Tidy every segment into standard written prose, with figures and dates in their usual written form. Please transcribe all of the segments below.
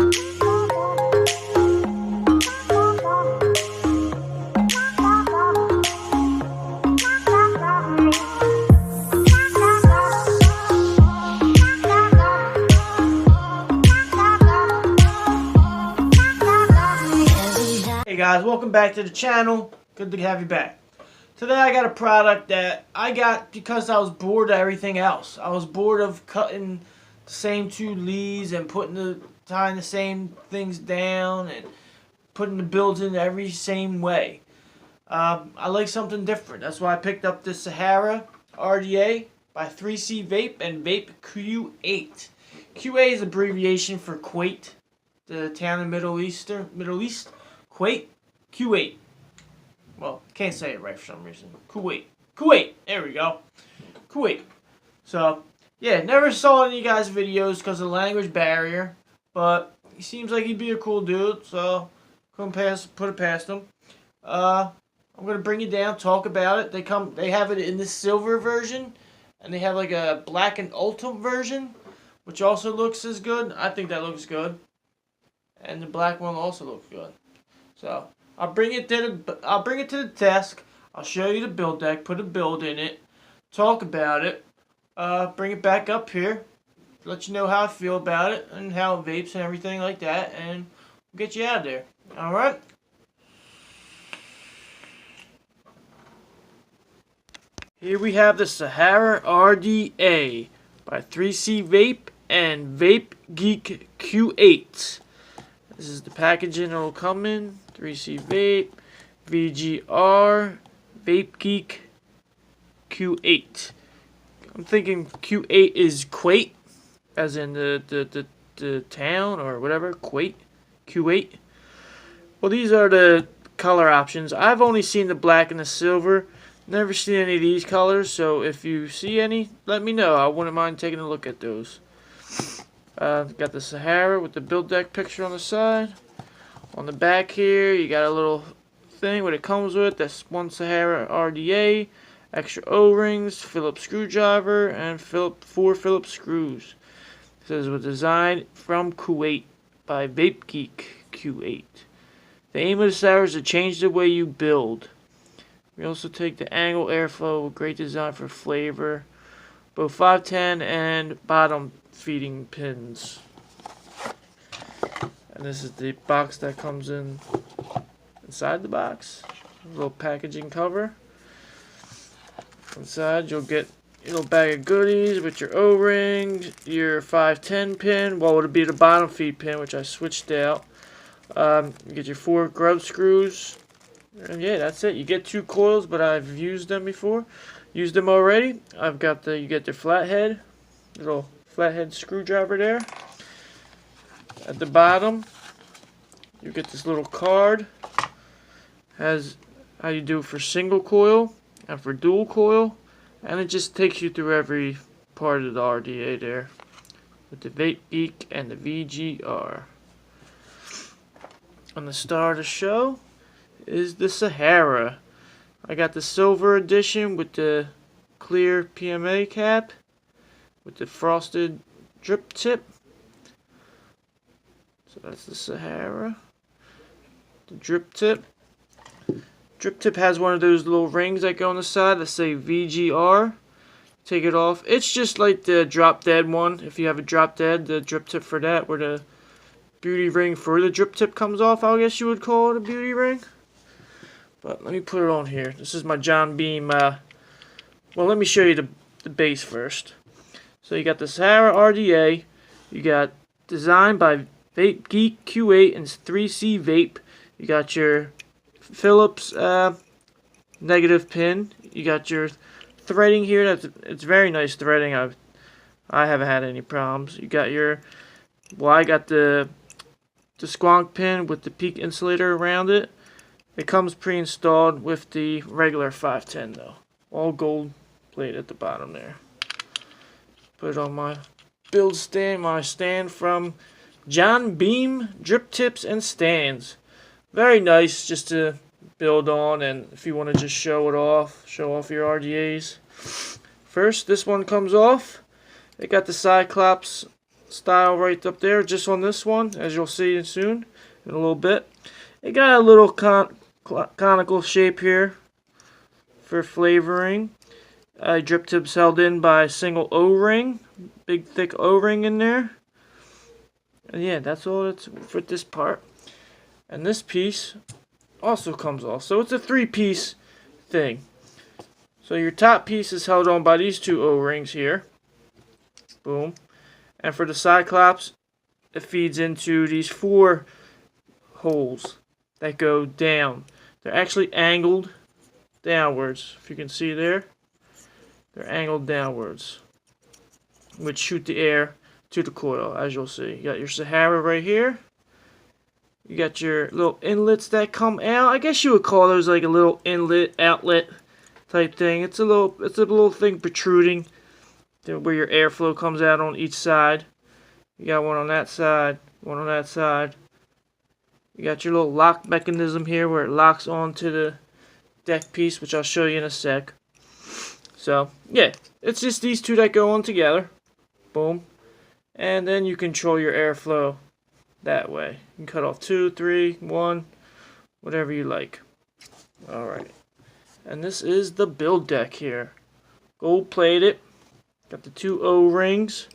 Hey guys, welcome back to the channel. Good to have you back. Today I got a product that I got because I was bored of everything else. I was bored of cutting the same two leads and tying the same things down and putting the builds in every same way. I like something different. That's why I picked up this Sahara RDA by 3CVape and Vape Q8. Q8 is abbreviation for Kuwait, the town in Middle East. Kuwait, Q8. Well, can't say it right for some reason. Kuwait. There we go. Kuwait. So, yeah, never saw any guys' videos because of the language barrier, but he seems like he'd be a cool dude, so couldn't put it past him. I'm gonna bring it down, talk about it. They have it in the silver version, and they have like a black and ultimate version, which also looks as good. I think that looks good, and the black one also looks good. So I'll bring it to the desk. I'll show you the build deck, put a build in it, talk about it, bring it back up here, let you know how I feel about it and how it vapes and everything like that, and we'll get you out of there. All right. Here we have the Sahara RDA by 3CVape and VapeGeek Q8. This is the packaging it'll come in. 3CVape, VGR, VapeGeek Q8. I'm thinking Q8 is Kuwait, as in the town or whatever, Kuwait, Q8. Well, these are the color options. I've only seen the black and the silver. Never seen any of these colors, so if you see any, let me know. I wouldn't mind taking a look at those. Got the Sahara with the build deck picture on the side. On the back here, you got a little thing what it comes with. That's one Sahara RDA, extra O-rings, Phillips screwdriver, and 4 Phillips screws. It says it was designed from Kuwait by VapeGeek Q8. The aim of the Sahara is to change the way you build. We also take the angle airflow, great design for flavor, both 510 and bottom feeding pins. And this is the box that comes inside the box. A little packaging cover. Inside you'll get a little bag of goodies with your O-rings, your 510 pin, well, it'll be the bottom feed pin, which I switched out. You get your 4 grub screws. And yeah, that's it. You get 2 coils, but I've used them before. Used them already. You get the flathead, little flathead screwdriver there. At the bottom, you get this little card. Has how you do it for single coil and for dual coil, and it just takes you through every part of the RDA there with the VapeGeek and the VGR. On the star of the show is the Sahara. I got the silver edition with the clear PMA cap with the frosted drip tip. So that's the Sahara. The drip tip. Drip tip has one of those little rings that go on the side that say VGR. Take it off. It's just like the drop dead one. If you have a drop dead, the drip tip for that, where the beauty ring for the drip tip comes off, I guess you would call it a beauty ring. But let me put it on here. This is my John Beam. Well, let me show you the base first. So you got the Sahara RDA. You got designed by VapeGeek Q8 and 3CVape. You got your Phillips negative pin. You got your threading here. It's very nice threading. I haven't had any problems. You got your, well, I got the squonk pin with the peak insulator around it. It comes pre-installed with the regular 510 though. All gold plate at the bottom there. Put it on my build stand, my stand from John Beam Drip Tips and Stands. Very nice just to build on, and if you want to just show off your RDAs. First, this one comes off. It got the Cyclops style right up there, just on this one, as you'll see soon in a little bit. It got a little conical shape here for flavoring. Drip tips held in by a single O-ring, big thick O-ring in there. And yeah, that's all it's for this part. And this piece also comes off, so it's a 3-piece thing. So your top piece is held on by these 2 O-rings here. Boom. And for the Cyclops, it feeds into these 4 holes that go down. They're actually angled downwards. If you can see there, they're angled downwards, which shoot the air to the coil, as you'll see. You got your Sahara right here. You got your little inlets that come out. I guess you would call those like a little inlet, outlet type thing. It's a little thing protruding where your airflow comes out on each side. You got one on that side, one on that side. You got your little lock mechanism here where it locks onto the deck piece, which I'll show you in a sec. So, yeah, it's just these 2 that go on together. Boom. And then you control your airflow that way. You can cut off 2, 3, 1, whatever you like. Alright. And this is the build deck here. Gold plated. Got the 2 O-rings.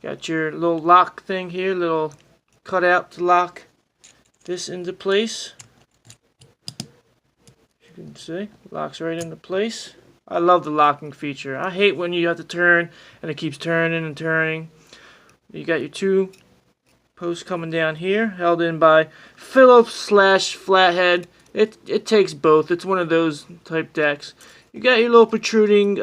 Got your little lock thing here, little cutout to lock this into place. As you can see, locks right into place. I love the locking feature. I hate when you have to turn and it keeps turning and turning. You got your 2 posts coming down here, held in by Phillips/flathead. It takes both. It's one of those type decks. You got your little protruding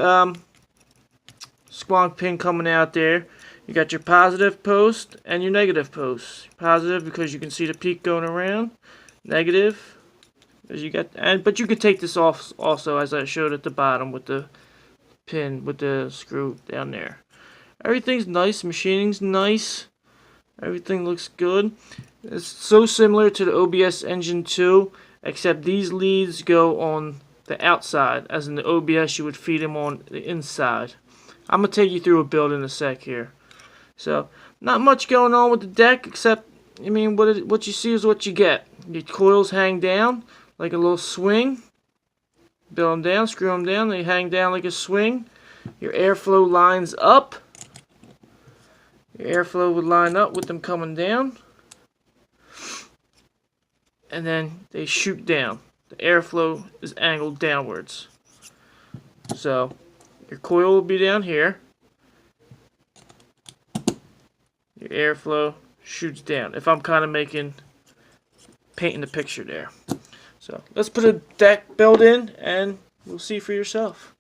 squonk pin coming out there. You got your positive post and your negative post. Positive because you can see the peak going around. Negative, as you got, but you can take this off also, as I showed at the bottom with the pin with the screw down there. Everything's nice. Machining's nice. Everything looks good. It's so similar to the OBS Engine 2, except these leads go on the outside, as in the OBS you would feed them on the inside. I'm going to take you through a build in a sec here. So, not much going on with the deck, except, I mean, what you see is what you get. Your coils hang down like a little swing. Build them down, screw them down, they hang down like a swing. Your airflow lines up. Your airflow would line up with them coming down. And then they shoot down. The airflow is angled downwards. So, your coil will be down here. Your airflow shoots down. If I'm kind of painting the picture there. So, let's put a deck build in and we'll see for yourself.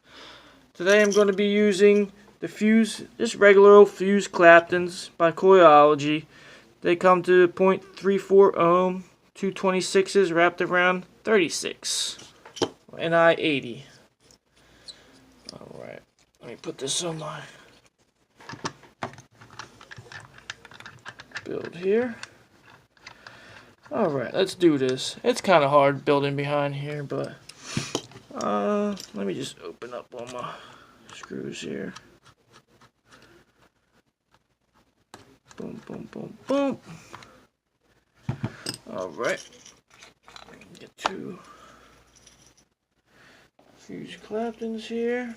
Today I'm going to be using the fuse, just regular old fuse Claptons by Coilology. They come to 0.34 ohm, 226s wrapped around 36. NI 80. Alright, let me put this on my build here. Alright, let's do this. It's kind of hard building behind here, but let me just open up all my screws here. Boom, boom, boom, boom. Alright. Get 2 fuse Claptons here.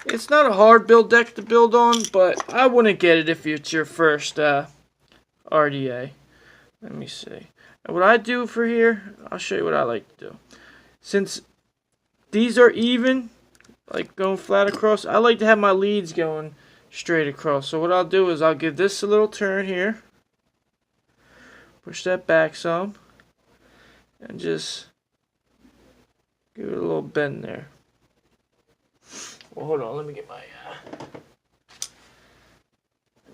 It's not a hard build deck to build on, but I wouldn't get it if it's your first RDA. Let me see. And what I do for here, I'll show you what I like to do. Since these are even, like going flat across, I like to have my leads going straight across. So what I'll do is I'll give this a little turn here. Push that back some. And just give it a little bend there. Well, hold on, let me get my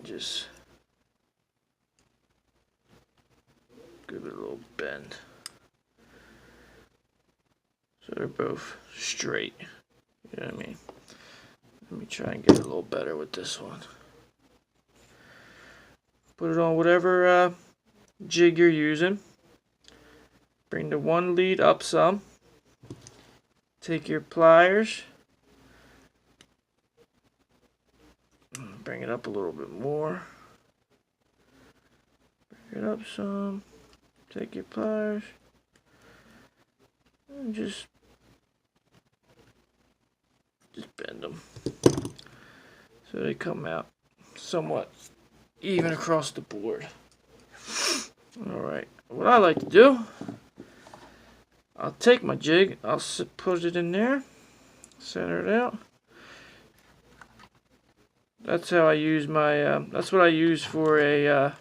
just give it a little bend. So they're both straight. You know what I mean? Let me try and get it a little better with this one. Put it on whatever jig you're using. Bring the one lead up some. Take your pliers. bring it up a little bit more. Bring it up some. Take your pliers. And just bend them so they come out somewhat even across the board. Alright, what I like to do, I'll take my jig, I'll put it in there, center it out. That's how I use my, that's what I use for a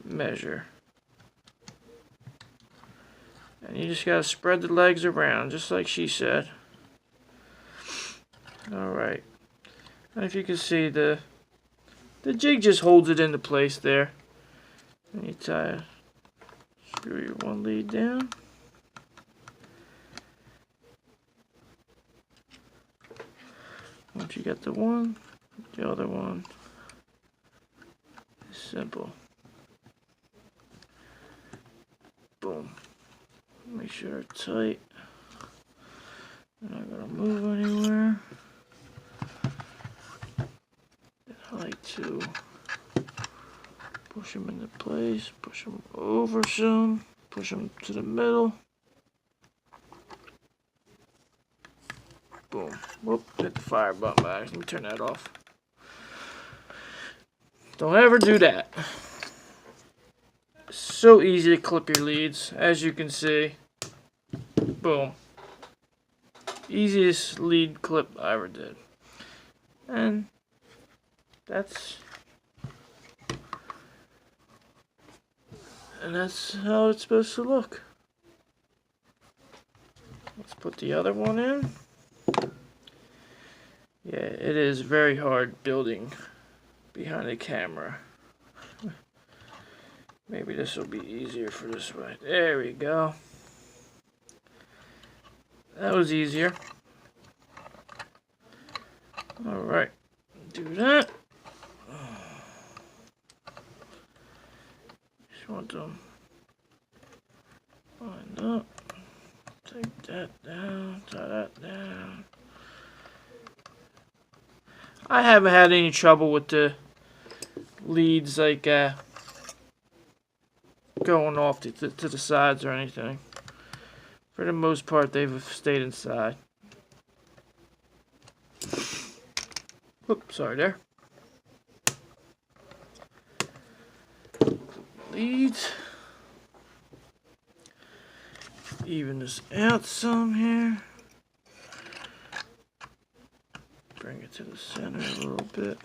measure. And you just gotta spread the legs around, just like she said. Alright. And if you can see, the jig just holds it into place there. And you screw your one lead down. Once you get the one, the other one is simple. Boom. Make sure it's tight. Not gonna move anywhere. I like to push them into place, push them over some, push them to the middle. Boom. Whoop, hit the fire button back. Let me turn that off. Don't ever do that. So easy to clip your leads, as you can see. Boom. Easiest lead clip I ever did. And that's how it's supposed to look. Let's put the other one in. Yeah, it is very hard building behind the camera. Maybe this will be easier for this way. There we go. That was easier. Alright, do that. Just want them lined up. Take that down, tie that down. I haven't had any trouble with the leads like going off to the sides or anything. For the most part, they've stayed inside. Whoop, sorry there. Leads. Even this out some here. Bring it to the center a little bit.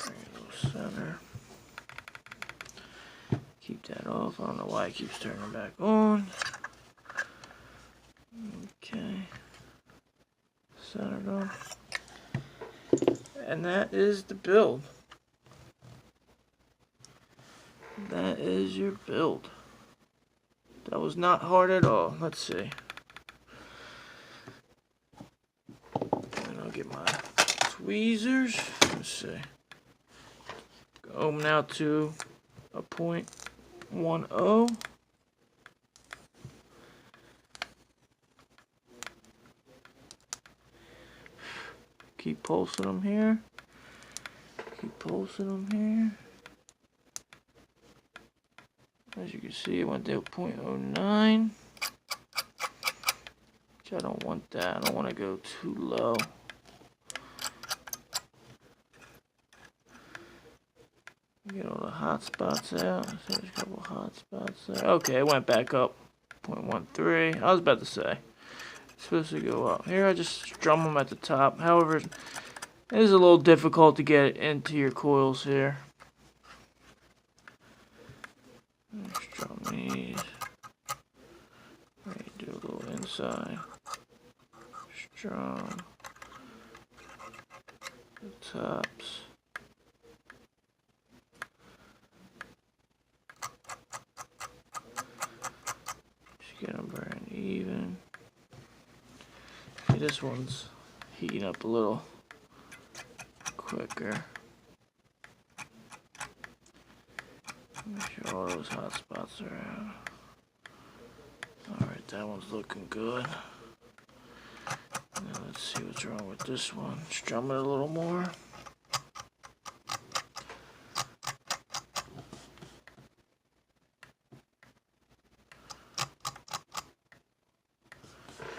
Bring it to the center. Keep that off. I don't know why it keeps turning back on. Okay. Centered on. And that is the build. That is your build. That was not hard at all. Let's see. And I'll get my tweezers. Let's see. Go now to a 0.10. Keep pulsing them here. Keep pulsing them here. As you can see, it went to 0.09. Which I don't want that. I don't want to go too low. Get all the hot spots out. So there's a couple of hot spots there. Okay, it went back up 0.13. I was about to say it's supposed to go up. Here I just drum them at the top. However, it is a little difficult to get it into your coils here. Strum these. Right, do a little inside. Strum. The tops. Just get them burning even. See, this one's heating up a little quicker. Make sure all those hot spots are out. that one's looking good. Now let's see what's wrong with this one. Strum it a little more.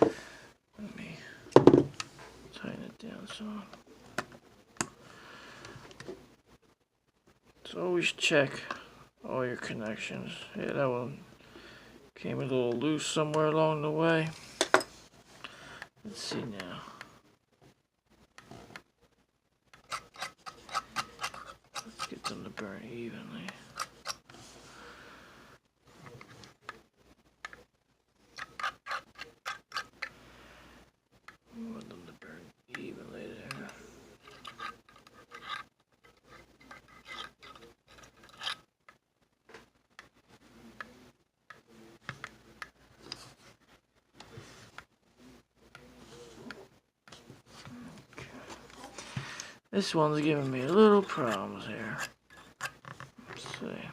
Let me tighten it down some. So always check all your connections. Yeah, that one came a little loose somewhere along the way. Let's see now. Let's get them to burn evenly. I want them to burn evenly there. This one's giving me a little problems here. Let's see.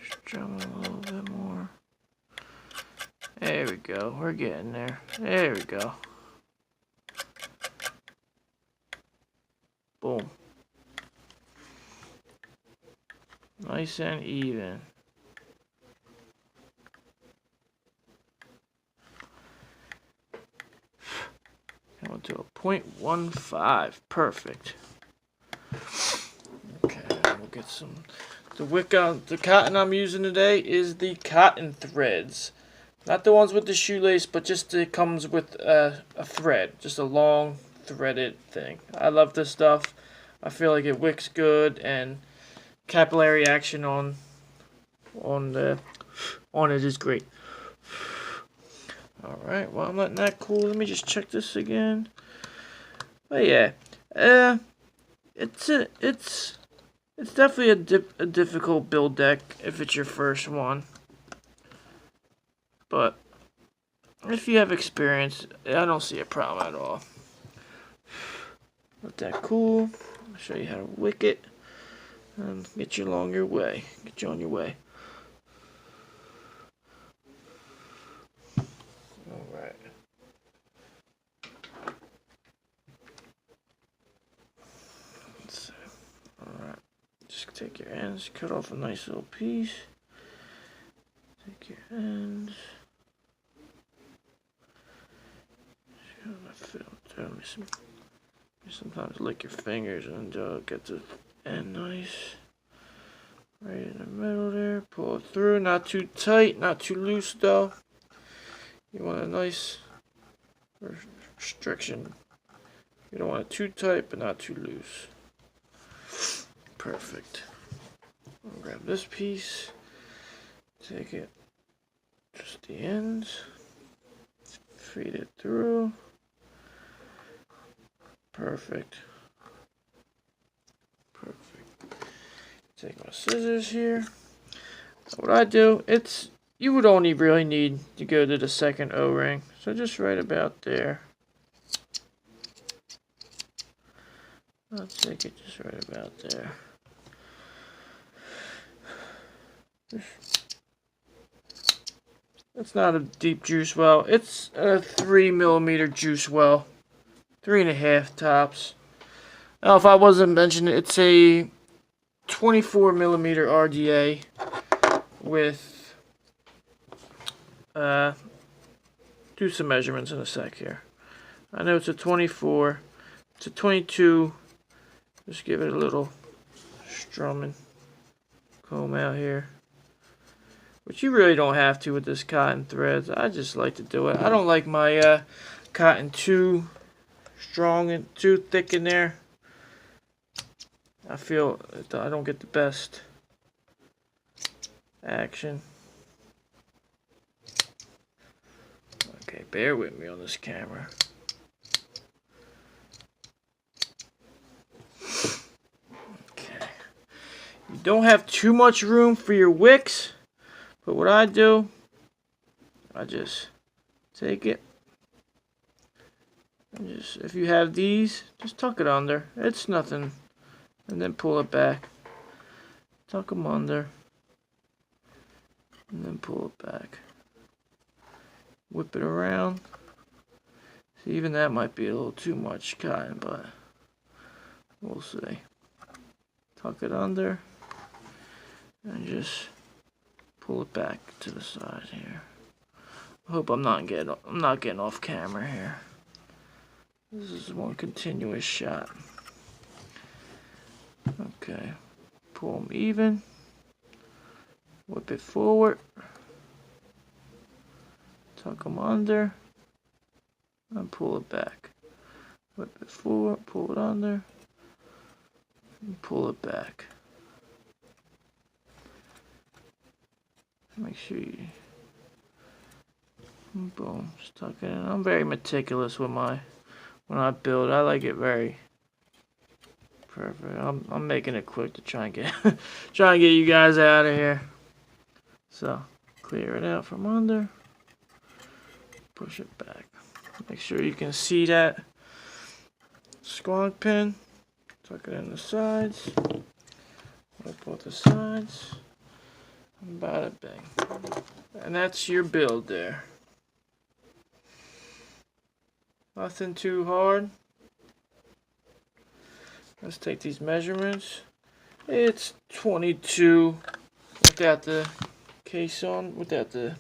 Strum a little bit more. There we go. We're getting there. There we go. Boom. Nice and even. Going to a 0.15. Perfect. Okay, we'll get some. The wick on the cotton I'm using today is the cotton threads. Not the ones with the shoelace, but just it comes with a thread. Just a long threaded thing. I love this stuff. I feel like it wicks good and capillary action on it is great. Alright, well, I'm letting that cool. Let me just check this again. But yeah, it's definitely a difficult build deck if it's your first one. But if you have experience, I don't see a problem at all. Let that cool. I'll show you how to wick it and get you along your way. Get you on your way. Alright. Let's see. Alright. Just take your ends, cut off a nice little piece. Take your ends. You sometimes lick your fingers and get the end nice. Right in the middle there. Pull it through. Not too tight, not too loose though. You want a nice restriction. You don't want it too tight, but not too loose. Perfect. I'll grab this piece. Take it, just the ends. Feed it through. Perfect. Perfect. Take my scissors here. What I do, you would only really need to go to the second O-ring. So just right about there. I'll take it just right about there. It's not a deep juice well. It's a 3mm juice well. 3.5 tops. Now, if I wasn't mentioning it, it's a 24mm RDA with do some measurements in a sec here. I know it's a 24. It's a 22. Just give it a little strumming. Comb out here. But you really don't have to with this cotton threads. I just like to do it. I don't like my cotton too strong and too thick in there. I feel I don't get the best action. Okay, bear with me on this camera. Okay. You don't have too much room for your wicks, but what I do, I just take it. And just, if you have these, just tuck it under. It's nothing. And then pull it back. tuck them under, and then pull it back. Whip it around. See, even that might be a little too much cotton, but we'll see. Tuck it under, and just pull it back to the side here. I hope I'm not getting off camera here. This is one continuous shot. Okay, pull them even. Whip it forward. Tuck them under. And pull it back. Whip it forward, pull it under. And pull it back. Make sure you... Boom, just tuck it in. I'm very meticulous with when I build. I like it very perfect. I'm making it quick to try and get you guys out of here. So clear it out from under. Push it back. Make sure you can see that squonk pin. Tuck it in the sides. Wipe both the sides. And bada bang. And that's your build there. Nothing too hard. Let's take these measurements. It's 22 without the case on, without the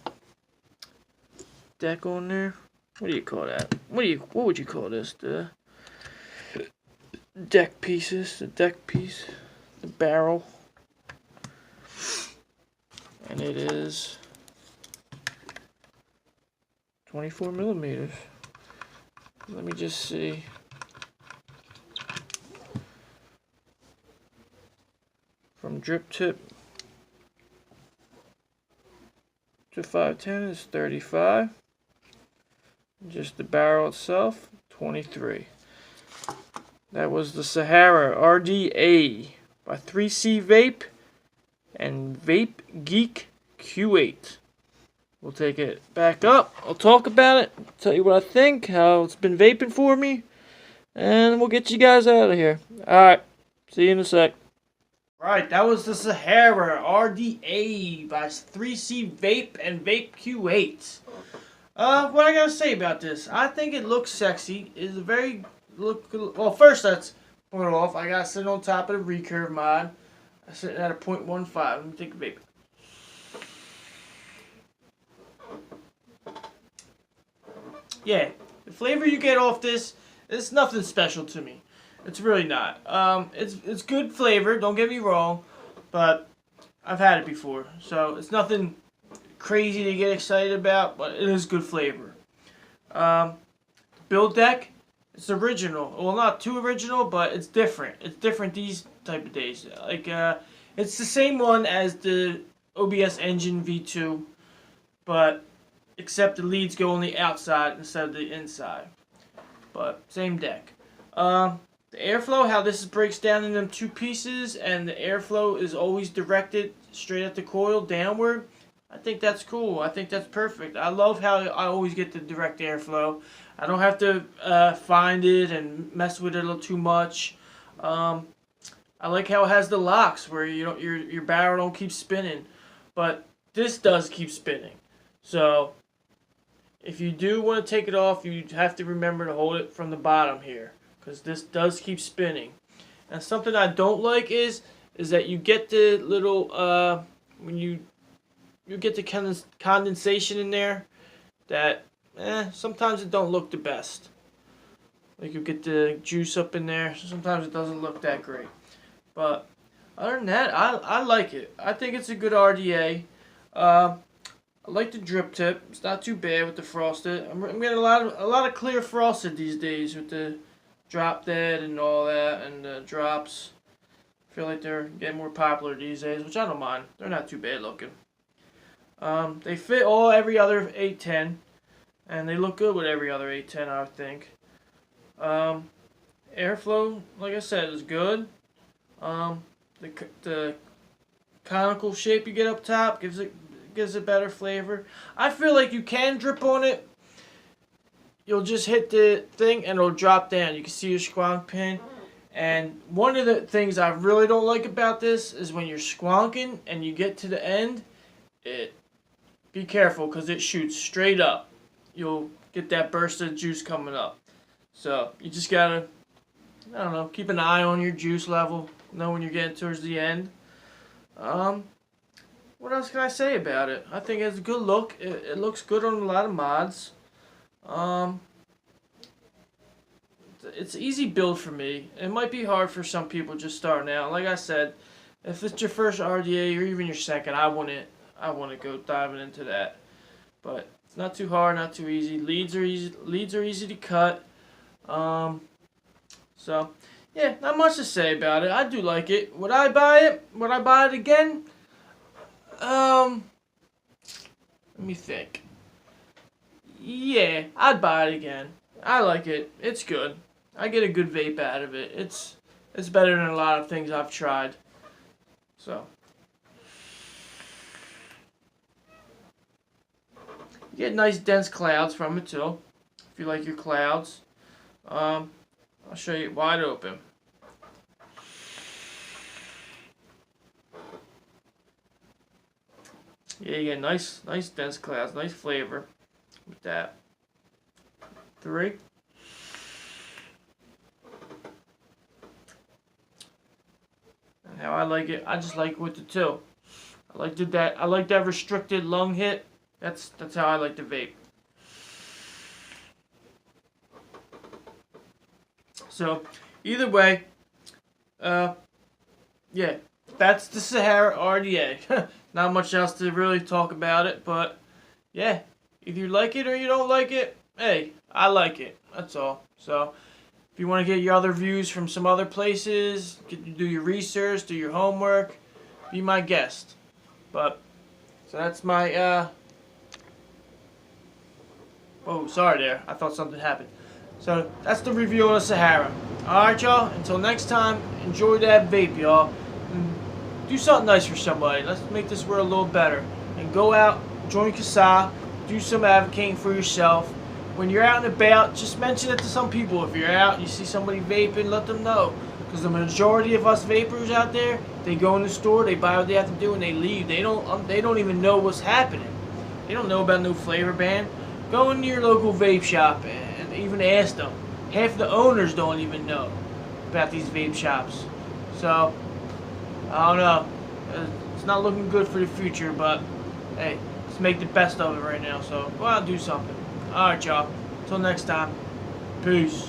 deck on there. What do you call that? What would you call this? The deck pieces, the deck piece, the barrel. And it is 24 millimeters. Let me just see. From drip tip to 510 is 35. Just the barrel itself, 23. That was the Sahara RDA by 3CVape and VapeGeek Q8. We'll take it back up. I'll talk about it. Tell you what I think, how it's been vaping for me. And we'll get you guys out of here. Alright. See you in a sec. Right, that was the Sahara RDA by 3CVape and Vape Q8. What I gotta say about this? I think it looks sexy. It's a very well, first let's point it off. I got sitting on top of the recurve mod. I'm sitting at a 0.15. Let me take a vape. Yeah, the flavor you get off this, it's nothing special to me. It's really not. It's good flavor, don't get me wrong, but I've had it before, so it's nothing crazy to get excited about, but it is good flavor. Build deck, it's original. Well, not too original, but it's different. It's different these type of days. Like, it's the same one as the OBS Engine V2, but except the leads go on the outside instead of the inside. But same deck. The airflow, how this breaks down in them two pieces, and the airflow is always directed straight at the coil downward. I think that's cool. I think that's perfect. I love how I always get the direct airflow. I don't have to find it and mess with it a little too much. I like how it has the locks where your barrel don't keep spinning, but this does keep spinning. So if you do want to take it off, you have to remember to hold it from the bottom here, because this does keep spinning. And something I don't like is that you get the little when you get the condensation in there that sometimes it don't look the best. Like you get the juice up in there, so sometimes it doesn't look that great. But other than that, I like it. I think it's a good RDA. I like the drip tip. It's not too bad with the frosted. I'm getting a lot of clear frosted these days with the drop dead and all that, and the drops. I feel like they're getting more popular these days, which I don't mind. They're not too bad looking. They fit every other 810, and they look good with every other 810, I think. Airflow, like I said, is good. The conical shape you get up top gives it better flavor. I feel like you can drip on it. You'll just hit the thing and it'll drop down. You can see your squonk pin, And one of the things I really don't like about this is when you're squonking and you get to the end, be careful because it shoots straight up. You'll get that burst of juice coming up. So you just gotta, I don't know, keep an eye on your juice level. Know when you're getting towards the end. What else can I say about it? I think it's a good look. It looks good on a lot of mods. It's an easy build for me. It might be hard for some people just starting out. Like I said, if it's your first RDA or even your second, I wouldn't go diving into that. But it's not too hard, not too easy. Leads are easy to cut. So yeah, not much to say about it. I do like it. Would I buy it? Would I buy it again? Let me think. Yeah, I'd buy it again. I like it. It's good. I get a good vape out of it. It's better than a lot of things I've tried. So you get nice dense clouds from it too. If you like your clouds. I'll show you it wide open. Yeah, you get nice dense clouds, nice flavor with that. 3. And how I like it, I just like it with the 2. I like that restricted lung hit. That's how I like to vape. So either way, yeah, that's the Sahara RDA. Not much else to really talk about it, but yeah, either you like it or you don't like it. Hey, I like it. That's all. So if you want to get your other views from some other places, do your research, do your homework, be my guest. But so that's my oh, sorry there. I thought something happened. So that's the review on the Sahara. Alright, y'all. Until next time, enjoy that vape, y'all. Do something nice for somebody. Let's make this world a little better. And go out, join CASSA, do some advocating for yourself. When you're out and about, just mention it to some people. If you're out and you see somebody vaping, let them know. Because the majority of us vapors out there, they go in the store, they buy what they have to do, and they leave. They don't even know what's happening. They don't know about no flavor ban. Go into your local vape shop and even ask them. Half the owners don't even know about these vape shops. So I don't know. It's not looking good for the future, but hey, let's make the best of it right now. So go out and do something. Alright, y'all. Until next time. Peace.